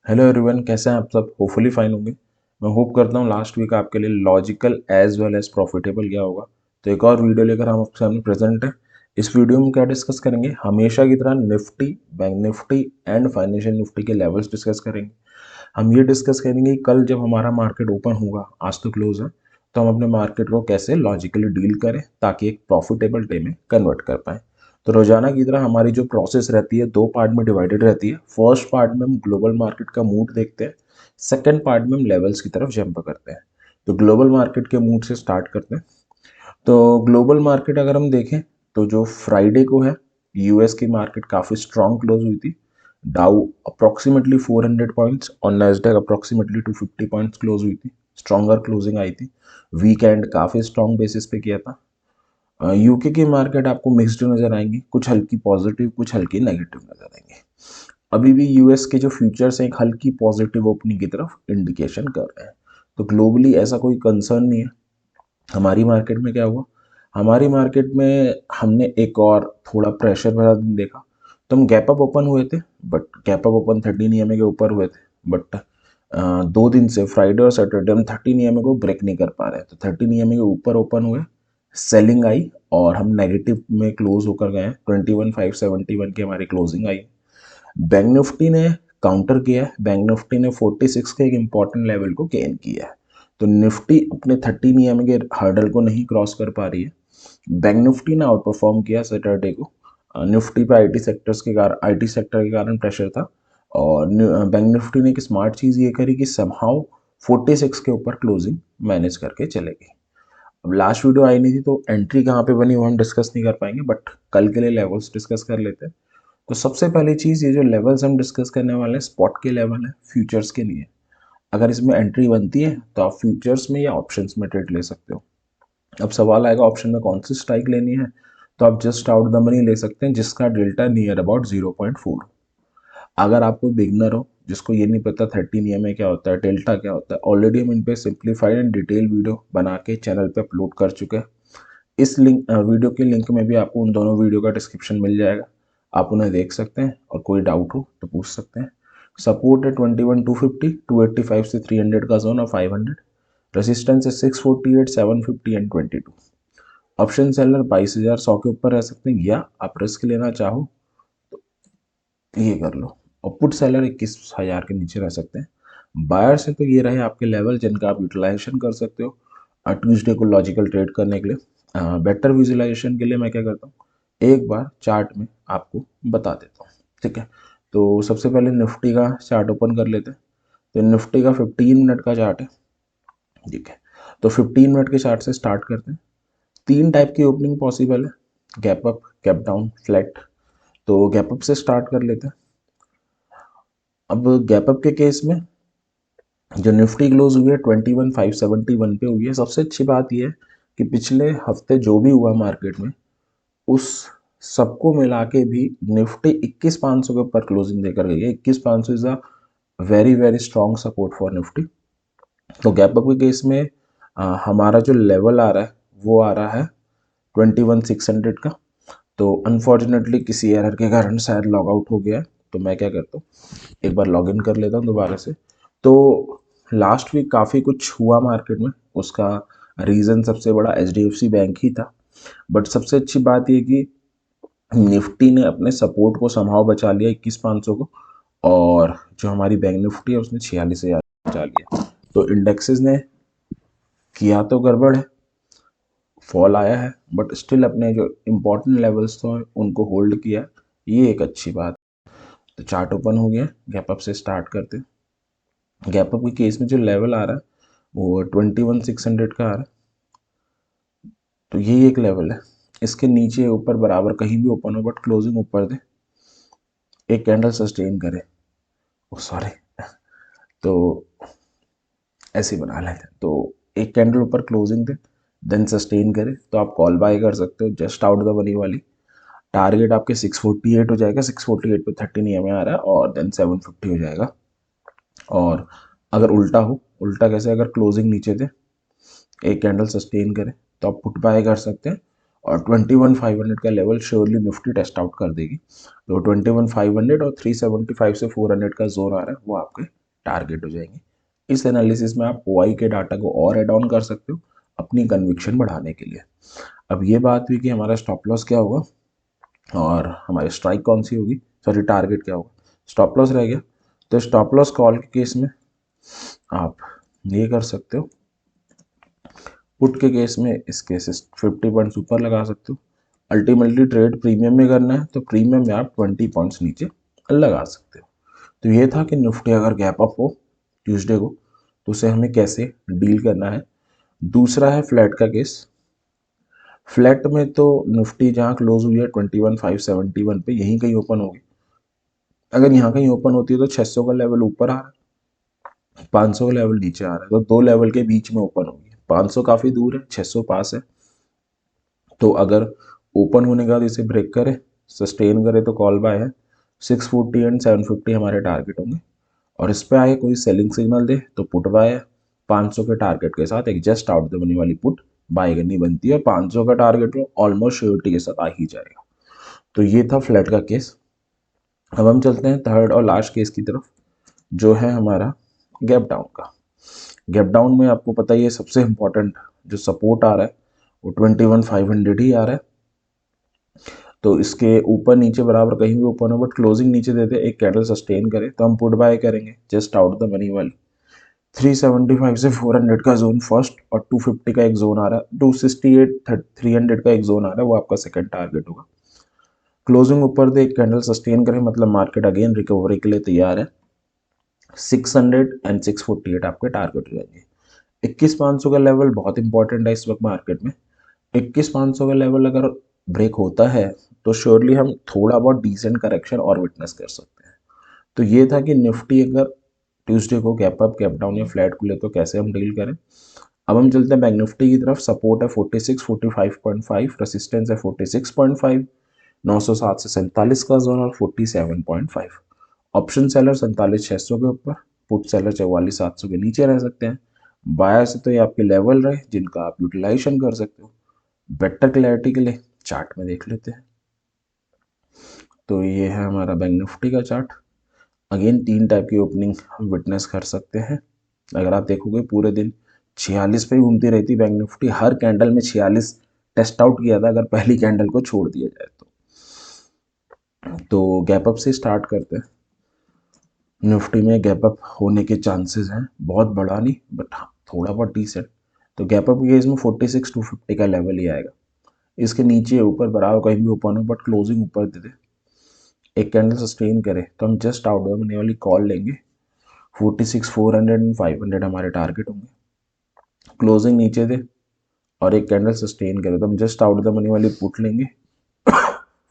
Hello everyone, कैसे हैं आप सब? होपफुली फाइन होंगे। मैं होप करता हूँ लास्ट वीक आपके लिए logical as well as profitable गया होगा। तो एक और वीडियो लेकर हम आपके सामने प्रेजेंट है। इस वीडियो में क्या डिस्कस करेंगे? हमेशा की तरह Nifty, bank Nifty and financial Nifty के लेवल्स डिस्कस करेंगे। हम ये डिस्कस करेंगे कि कल जब हमारा मार्केट ओपन होगा, आज तो क्लोज है, तो हम अपने मार्केट को कैसे लॉजिकली डील करें ताकि एक प्रॉफिटेबल डे में कन्वर्ट कर पाएँ। तो रोजाना की तरह हमारी जो प्रोसेस रहती है दो पार्ट में डिवाइडेड रहती है। फर्स्ट पार्ट में हम ग्लोबल मार्केट का मूड देखते हैं, सेकंड पार्ट में हम लेवल्स की तरफ जंप करते हैं। तो ग्लोबल मार्केट के मूड से स्टार्ट करते हैं। तो ग्लोबल मार्केट अगर हम देखें तो जो फ्राइडे को है, यूएस की मार्केट काफ़ी स्ट्रांग क्लोज हुई थी। डाउ अप्रोक्सीमेटली 400 पॉइंट्स और नेस्डैक अप्रोक्सीमेटली 250 पॉइंट्स क्लोज हुई थी। स्ट्रॉन्गर क्लोजिंग आई थी। वीकेंड काफ़ी स्ट्रॉन्ग बेसिस पे किया था। यूके की मार्केट आपको मिक्स्ड नज़र आएंगी, कुछ हल्की पॉजिटिव कुछ हल्की नेगेटिव नज़र आएंगे। अभी भी यूएस के जो फ्यूचर्स हैं एक हल्की पॉजिटिव ओपनिंग की तरफ इंडिकेशन कर रहे हैं। तो ग्लोबली ऐसा कोई कंसर्न नहीं है। हमारी मार्केट में क्या हुआ? हमारी मार्केट में हमने एक और थोड़ा प्रेशर भरा दिन देखा। तो हम गैप अप ओपन हुए थे, but gap up open 13 EMA के ऊपर हुए थे। बट 2 दिन से फ्राइडे और सैटरडे हम 13 EMA को ब्रेक नहीं कर पा रहे। तो 13 EMA के ऊपर ओपन हुए, सेलिंग आई और हम नेगेटिव में क्लोज होकर गए। 21,571 की हमारी क्लोजिंग आई। बैंक निफ्टी ने काउंटर किया है। बैंक निफ्टी ने 46 के एक इंपॉर्टेंट लेवल को गेन किया है। तो निफ्टी अपने 13 EMA के हर्डल को नहीं क्रॉस कर पा रही है। बैंक निफ्टी ने आउट परफॉर्म किया सैटरडे को। निफ्टी पे आईटी सेक्टर के कारण प्रेशर था। और बैंक निफ्टी ने एक स्मार्ट चीज़ ये करी कि समहाउ 46 के ऊपर क्लोजिंग मैनेज करके चलेगी। अब लास्ट वीडियो आई नहीं थी तो एंट्री कहाँ पे बनी वो हम डिस्कस नहीं कर पाएंगे, बट कल के लिए लेवल्स डिस्कस कर लेते हैं। तो सबसे पहली चीज़, ये जो लेवल्स हम डिस्कस करने वाले हैं स्पॉट के लेवल है, फ्यूचर्स के लिए। अगर इसमें एंट्री बनती है तो आप फ्यूचर्स में या ऑप्शंस में ट्रेड ले सकते हो। अब सवाल आएगा ऑप्शन में कौन सी स्ट्राइक लेनी है। तो आप जस्ट आउट द मनी ले सकते हैं जिसका डेल्टा नियर अबाउट 0.4। अगर आप कोई बिगनर हो जिसको ये नहीं पता 13 EMA क्या होता है, डेल्टा क्या होता है, ऑलरेडी हम इन पे सिंप्लीफाइड एंड डिटेल वीडियो बना के चैनल पे अपलोड कर चुके हैं। इस वीडियो के लिंक में भी आपको उन दोनों वीडियो का डिस्क्रिप्शन मिल जाएगा। आप उन्हें देख सकते हैं और कोई डाउट हो तो पूछ सकते हैं। सपोर्ट है 21,250, 285 से 300 का जोन और 500। रेसिस्टेंस है 648, 750 एंड 22। ऑप्शन सेलर 22,100 के ऊपर रह सकते हैं, या आप रिस्क लेना चाहो तो ये कर लो। और पुट सेलर 21,000 के नीचे रह सकते हैं। बायर से तो ये रहे आपके लेवल जिनका आप यूटिलाइजेशन कर सकते हो ट्यूजडे को लॉजिकल ट्रेड करने के लिए। बेटर विजुअलाइजेशन के लिए मैं क्या करता हूँ, एक बार चार्ट में आपको बता देता हूँ। ठीक है, तो सबसे पहले निफ्टी का चार्ट ओपन कर लेते हैं। तो निफ्टी का 15 मिनट का चार्ट है। ठीक है, तो 15 मिनट के चार्ट से स्टार्ट करते हैं। तीन टाइप की ओपनिंग पॉसिबल है, gap up, gap down, flat. तो गैप अप से स्टार्ट कर लेते हैं। अब गैप अप के केस में जो निफ्टी क्लोज हुई है 21,571 पे हुई है। सबसे अच्छी बात यह है कि पिछले हफ्ते जो भी हुआ मार्केट में उस सबको मिला के भी निफ्टी 21,500 के ऊपर क्लोजिंग देकर गई है। 21,500 is a very very strong support for Nifty. तो गैप अप के केस में हमारा जो लेवल आ रहा है वो आ रहा है 21,600 का। तो अनफॉर्चुनेटली किसी एरर के कारण शायद लॉग आउट हो गया है। तो मैं क्या करता हूँ, एक बार लॉग इन कर लेता हूँ दोबारा से। तो लास्ट वीक काफ़ी कुछ हुआ मार्केट में, उसका रीज़न सबसे बड़ा एचडीएफसी बैंक ही था। बट सबसे अच्छी बात ये कि निफ्टी ने अपने सपोर्ट को संभाव बचा लिया 21,500 को। और जो हमारी बैंक निफ्टी है उसने 46,000 बचा लिया। तो इंडेक्सेस ने किया तो गड़बड़ है, फॉल आया है, बट स्टिल अपने जो इम्पोर्टेंट लेवल्स थे उनको होल्ड किया। ये एक अच्छी बात। तो चार्ट ओपन हो गया, गैप अप से स्टार्ट करते हैं। गैप अप के केस में जो लेवल आ रहा है वो 21,600 का आ रहा है। तो यही एक लेवल है। इसके नीचे ऊपर बराबर कहीं भी ओपन हो बट क्लोजिंग ऊपर दे, एक कैंडल सस्टेन करे, ओ सॉरी, तो ऐसे ही बना लेते हैं। तो एक कैंडल ऊपर क्लोजिंग दे देन सस्टेन करे तो आप कॉल बाय कर सकते हो जस्ट आउट द मनी वाली। टारगेट आपके 648 हो जाएगा। 648 पे 13 EMA आ रहा है और देन 750 हो जाएगा। और अगर उल्टा हो, उल्टा कैसे, अगर क्लोजिंग नीचे दे एक कैंडल सस्टेन करे तो आप पुट बाय कर सकते हैं और 21,500 का level surely Nifty test out कर देगी। तो 21,500 और 375 से 400 का जोन आ रहा है वो आपके टारगेट हो जाएंगे। इस एनालिसिस में आप ओआई के डाटा को और एड ऑन कर सकते हो अपनी कन्विक्शन बढ़ाने के लिए। अब ये बात हुई कि हमारा स्टॉप लॉस क्या होगा और हमारी स्ट्राइक कौन सी होगी, सॉरी टारगेट क्या होगा। स्टॉप लॉस रह गया, तो स्टॉप लॉस कॉल के केस में आप ये कर सकते हो, पुट के केस में इसके 50 पॉइंट्स ऊपर लगा सकते हो। अल्टीमेटली ट्रेड प्रीमियम में करना है तो प्रीमियम में आप 20 पॉइंट्स नीचे लगा सकते हो। तो ये था कि निफ्टी अगर गैप अप हो ट्यूसडे को तो उसे हमें कैसे डील करना है। दूसरा है फ्लैट का केस। फ्लैट में तो निफ्टी जहाँ क्लोज हुई है 21,571 पे यहीं कहीं ओपन होगी। अगर यहाँ कहीं ओपन होती है तो 600 का लेवल ऊपर आ रहा है, 500 का लेवल नीचे आ रहा है, तो दो लेवल के बीच में ओपन होगी। 500 काफ़ी दूर है, 600 पास है। तो अगर ओपन होने के बाद इसे ब्रेक करे, सस्टेन करे तो कॉल बाय है। 640 एंड 750 हमारे टारगेट होंगे और इस पे आए कोई सेलिंग सिग्नल दे तो पुट बाय है। 500 के टारगेट के साथ एक जस्ट आउट द मनी वाली पुट बाय करनी बनती है और 500 का टारगेट वो ऑलमोस्ट श्योरिटी के साथ आ ही जाएगा। तो ये था फ्लैट का केस। अब हम चलते हैं थर्ड और लास्ट केस की तरफ, जो है हमारा गैप डाउन का। गैप डाउन में आपको पता ही है सबसे इंपॉर्टेंट जो सपोर्ट आ रहा है वो 21,500 ही आ रहा है। तो इसके ऊपर नीचे बराबर कहीं भी ओपन हो बट क्लोजिंग नीचे देते एक कैंडल सस्टेन करे तो हम पुट बाय करेंगे जस्ट आउट द मनी वाली 375 से 400 का जोन फर्स्ट और 250 का एक जोन आ रहा है, 268 300 का एक जोन आ रहा है, वो आपका सेकंड टारगेट होगा। क्लोजिंग ऊपर दे एक कैंडल सस्टेन करे मतलब मार्केट अगेन रिकवरी के लिए तैयार है। 600 एंड 648 आपके टारगेट हो जाएंगे। 21,500 का लेवल बहुत इंपॉर्टेंट है इस वक्त मार्केट में। 21,500 का लेवल अगर ब्रेक होता है तो श्योरली हम थोड़ा बहुत डिसेंट करेक्शन और विटनेस कर सकते हैं। तो ये था कि निफ्टी अगर ट्यूसडे को गैप अप गैप डाउन या फ्लैट खुले तो कैसे हम डील करें। अब हम चलते हैं बैंक निफ्टी की तरफ। सपोर्ट है 46 45.5, रेसिस्टेंस है 46.5, 907 से 47 का जोन और 47.5। ऑप्शन सेलर 47,600 के ऊपर, पुट सेलर 44,700 के नीचे रह सकते हैं। बायर से तो ये आपके लेवल रहे जिनका आप यूटिलाइजेशन कर सकते हो। बेटर क्लैरिटी के लिए चार्ट में देख लेते हैं। तो ये है हमारा बैंक निफ्टी का चार्ट। अगेन 3 टाइप की ओपनिंग हम विटनेस कर सकते हैं। अगर आप देखोगे पूरे दिन 46 पे ही घूमती रहती बैंक निफ्टी, हर कैंडल में 46 टेस्ट आउट किया था अगर पहली कैंडल को छोड़ दिया जाए तो गैप अप से स्टार्ट करते हैं। निफ्टी में गैप अप होने के चांसेस हैं, बहुत बड़ा नहीं बट हाँ थोड़ा बहुत डिसेंट। तो गैप अप के केस में 46,250 का लेवल ही आएगा। इसके नीचे ऊपर बराबर कहीं भी ओपन हो बट क्लोजिंग ऊपर दे दे, एक कैंडल सस्टेन करे तो हम जस्ट आउट होने वाली कॉल लेंगे। 46,400 एंड 500 हमारे टारगेट होंगे। क्लोजिंग नीचे दे और एक कैंडल सस्टेन करे तो हम जस्ट आउट द मनी वाली पुट लेंगे।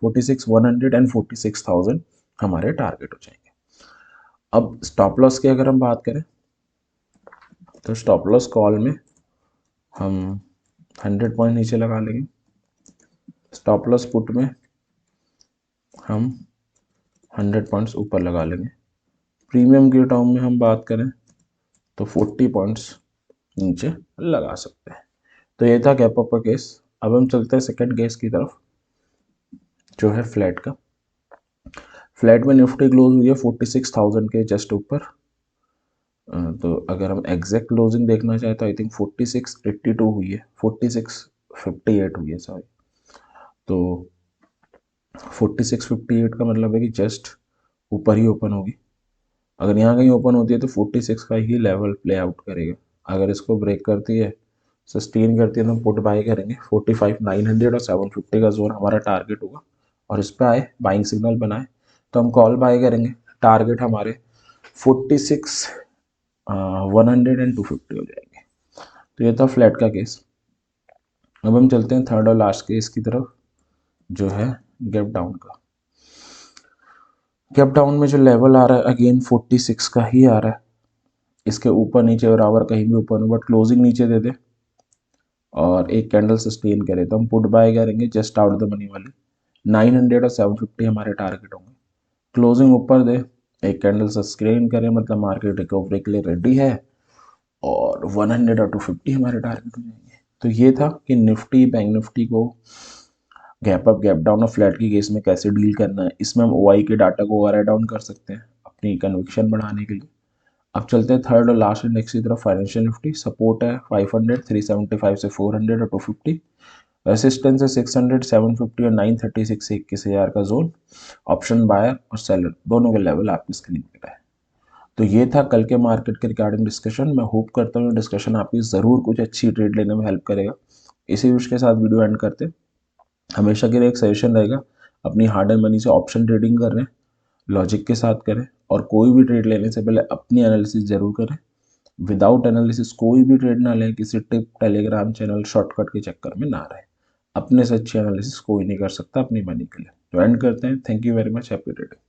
46,100 एंड 46,000 हमारे टारगेट हो जाएंगे। अब स्टॉप लॉस की अगर हम बात करें तो स्टॉप लॉस कॉल में हम 100 पॉइंट नीचे लगा लेंगे। स्टॉप लॉस पुट में हम 100 पॉइंट्स ऊपर लगा लेंगे। प्रीमियम के टर्म में हम बात करें तो 40 पॉइंट्स नीचे लगा सकते हैं। तो ये था गैप अप का केस। अब हम चलते हैं सेकंड केस की तरफ, जो है फ्लैट का। फ्लैट में निफ्टी क्लोज हुई है 46,000 के जस्ट ऊपर। तो अगर हम एग्जैक्ट क्लोजिंग देखना चाहें तो आई थिंक 4682 हुई है, 4658 हुई है सॉरी। तो 4658 का मतलब है कि जस्ट ऊपर ही ओपन होगी। अगर यहाँ कहीं ओपन होती है तो 46 का ही लेवल प्ले आउट करेगा। अगर इसको ब्रेक करती है, सस्टेन करती है तो हम पुट बाय करेंगे। 45,900 और 750 का जोन हमारा टारगेट होगा और इस पर आए बाइंग सिग्नल बनाए तो हम कॉल बाय करेंगे। टारगेट हमारे 46 100 एंड 250 हो जाएंगे। तो ये था फ्लैट का केस। अब हम चलते हैं थर्ड और लास्ट केस की तरफ, जो है गैप डाउन का। गैप डाउन में जो लेवल आ रहा है अगेन 46 का ही आ रहा है। इसके ऊपर नीचे बराबर कहीं भी ऊपर बट क्लोजिंग नीचे दे दे और एक कैंडल सस्टेन करे तो हम पुट बाय करेंगे जस्ट आउट द मनी वाली 900 और 750 हमारे टारगेट होंगे। क्लोजिंग ऊपर दे, एक कैंडल सस्टेन करे मतलब मार्केट रिकवरी के लिए रेडी है और 100 और 250 हमारे टारगेट हो जाएंगे। तो ये था कि निफ्टी बैंक निफ्टी को गैप अप गैप डाउन और फ्लैट की केस में कैसे डील करना है, इसमें हम ओआई के डाटा को ओवर डाउन कर सकते हैं अपनी कन्विक्शन बढ़ाने के लिए। अब चलते हैं थर्ड और लास्ट इंडेक्स की तरफ, फाइनेंशियल निफ्टी। सपोर्ट है 500, 375 से 400 और 250। रेसिस्टेंस है 600, 750 और 936 से 21,000 का जोन। ऑप्शन बायर और सेलर दोनों के लेवल आपकी स्क्रीन पर है। तो ये था कल के मार्केट के रिगार्डिंग डिस्कशन। मैं होप करता हूँ डिस्कशन आपकी ज़रूर कुछ अच्छी ट्रेड लेने में हेल्प करेगा। इसी विश के साथ वीडियो एंड करते हैं। हमेशा के लिए एक सजेशन रहेगा, अपनी हार्ड एंड मनी से ऑप्शन ट्रेडिंग कर रहे हैं, लॉजिक के साथ करें, और कोई भी ट्रेड लेने से पहले अपनी एनालिसिस जरूर करें। विदाउट एनालिसिस कोई भी ट्रेड ना लें, किसी टिप, टेलीग्राम चैनल, शॉर्टकट के चक्कर में ना रहे। अपने से अच्छी एनालिसिस कोई नहीं कर सकता अपनी मनी के लिए। तो एंड करते हैं। Thank you very much, happy trading.